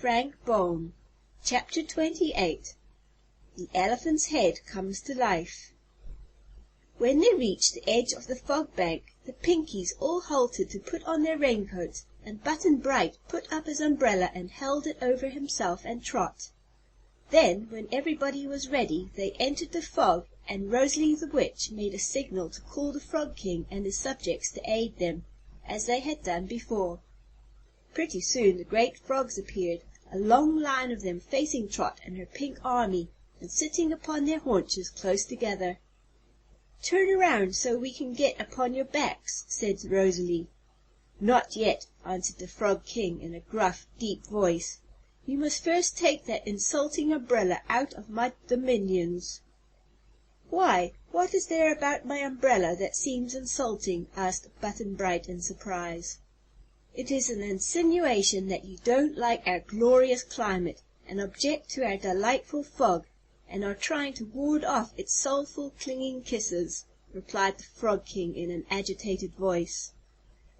FrankBaum. Chapter 28. The Elephant's Head Comes to Life. When they reached the edge of the fog bank, the Pinkies all halted to put on their raincoats, and Button-Bright put up his umbrella and held it over himself and Trot. Then, when everybody was ready, they entered the fog, and Rosalie the Witch made a signal to call the Frog King and his subjects to aid them, as they had done before. Pretty soon the great frogs appeared, a long line of them facing Trot and her pink army, and sitting upon their haunches close together. "Turn around so we can get upon your backs," said Rosalie. "Not yet," answered the Frog King in a gruff, deep voice. "You must first take that insulting umbrella out of my dominions." "Why, what is there about my umbrella that seems insulting?" asked Button-Bright in surprise. "It is an insinuation that you don't like our glorious climate, and object to our delightful fog, and are trying to ward off its soulful, clinging kisses," replied the Frog King in an agitated voice.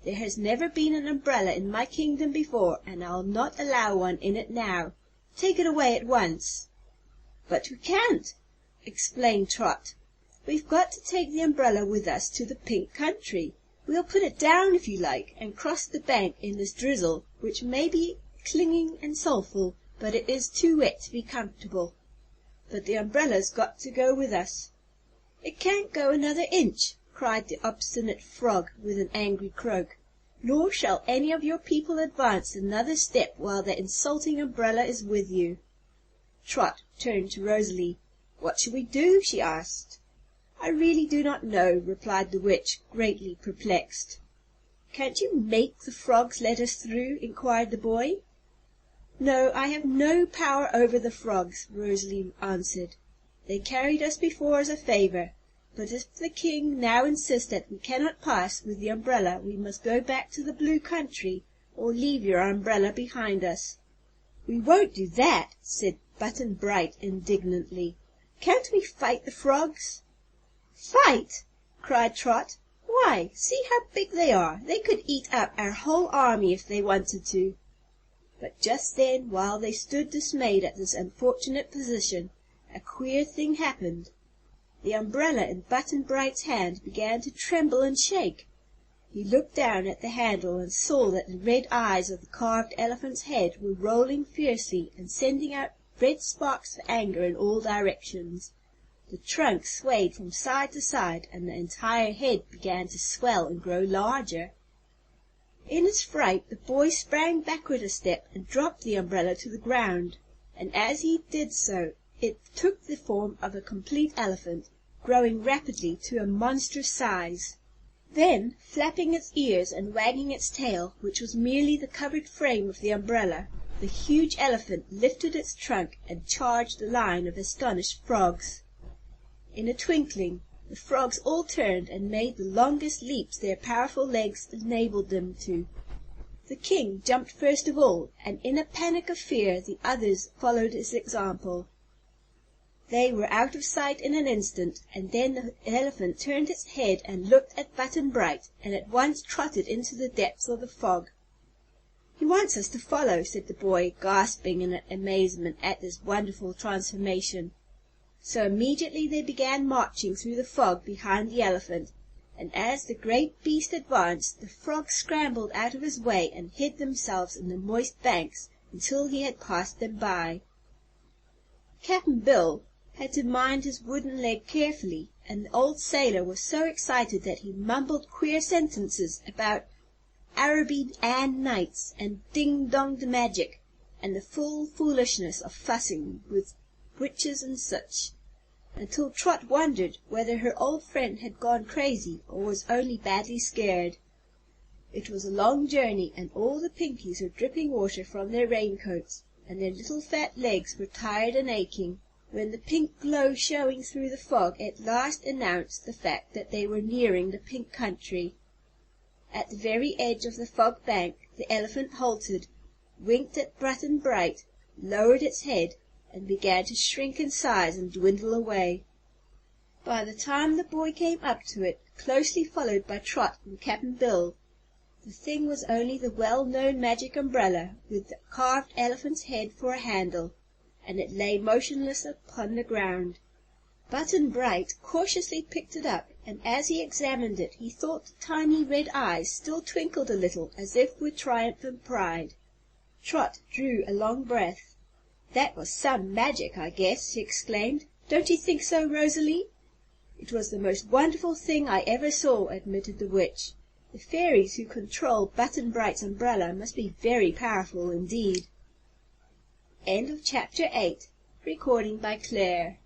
"There has never been an umbrella in my kingdom before, and I'll not allow one in it now. Take it away at once." "But we can't," explained Trot. "We've got to take the umbrella with us to the Pink Country. We'll put it down if you like, and cross the bank in this drizzle, which may be clinging and soulful, but it is too wet to be comfortable. But the umbrella's got to go with us." "It can't go another inch," cried the obstinate frog with an angry croak. "Nor shall any of your people advance another step while that insulting umbrella is with you." Trot turned to Rosalie. "What shall we do?" she asked. "I really do not know," replied the witch, greatly perplexed. "Can't you make the frogs let us through?" inquired the boy. "No, I have no power over the frogs," Rosalie answered. "They carried us before as a favor, but if the king now insists that we cannot pass with the umbrella, we must go back to the Blue Country, or leave your umbrella behind us." "We won't do that," said Button-Bright indignantly. "Can't we fight the frogs?" "Fight!" cried Trot. "Why, see how big they are. They could eat up our whole army if they wanted to." But just then, while they stood dismayed at this unfortunate position, a queer thing happened. The umbrella in Button-Bright's hand began to tremble and shake. He looked down at the handle and saw that the red eyes of the carved elephant's head were rolling fiercely and sending out red sparks of anger in all directions. The trunk swayed from side to side, and the entire head began to swell and grow larger. In his fright, the boy sprang backward a step and dropped the umbrella to the ground, and as he did so, it took the form of a complete elephant, growing rapidly to a monstrous size. Then, flapping its ears and wagging its tail, which was merely the covered frame of the umbrella, the huge elephant lifted its trunk and charged the line of astonished frogs. In a twinkling, the frogs all turned and made the longest leaps their powerful legs enabled them to. The king jumped first of all, and in a panic of fear the others followed his example. They were out of sight in an instant, and then the elephant turned its head and looked at Button-Bright, and at once trotted into the depths of the fog. "He wants us to follow," said the boy, gasping in amazement at this wonderful transformation. So immediately they began marching through the fog behind the elephant, and as the great beast advanced, the frogs scrambled out of his way and hid themselves in the moist banks until he had passed them by. Cap'n Bill had to mind his wooden leg carefully, and the old sailor was so excited that he mumbled queer sentences about Araby Ann Nights and Ding-Dong the Magic, and the foolishness of fussing with witches and such, until Trot wondered whether her old friend had gone crazy or was only badly scared. It was a long journey, and all the Pinkies were dripping water from their raincoats, and their little fat legs were tired and aching, when the pink glow showing through the fog at last announced the fact that they were nearing the Pink Country. At the very edge of the fog bank the elephant halted, winked at Button-Bright, lowered its head, and began to shrink in size and dwindle away. By the time the boy came up to it, closely followed by Trot and Cap'n Bill, The thing was only the well-known magic umbrella, with the carved elephant's head for a handle, and it lay motionless upon the ground. Button-Bright cautiously picked it up, and as he examined it he thought the tiny red eyes still twinkled a little, as if with triumphant pride. Trot drew a long breath. "That was some magic, I guess," she exclaimed. "Don't you think so, Rosalie?" "It was the most wonderful thing I ever saw," admitted the witch. "The fairies who control Button-Bright's umbrella must be very powerful indeed." End of Chapter 8. Recording by Claire.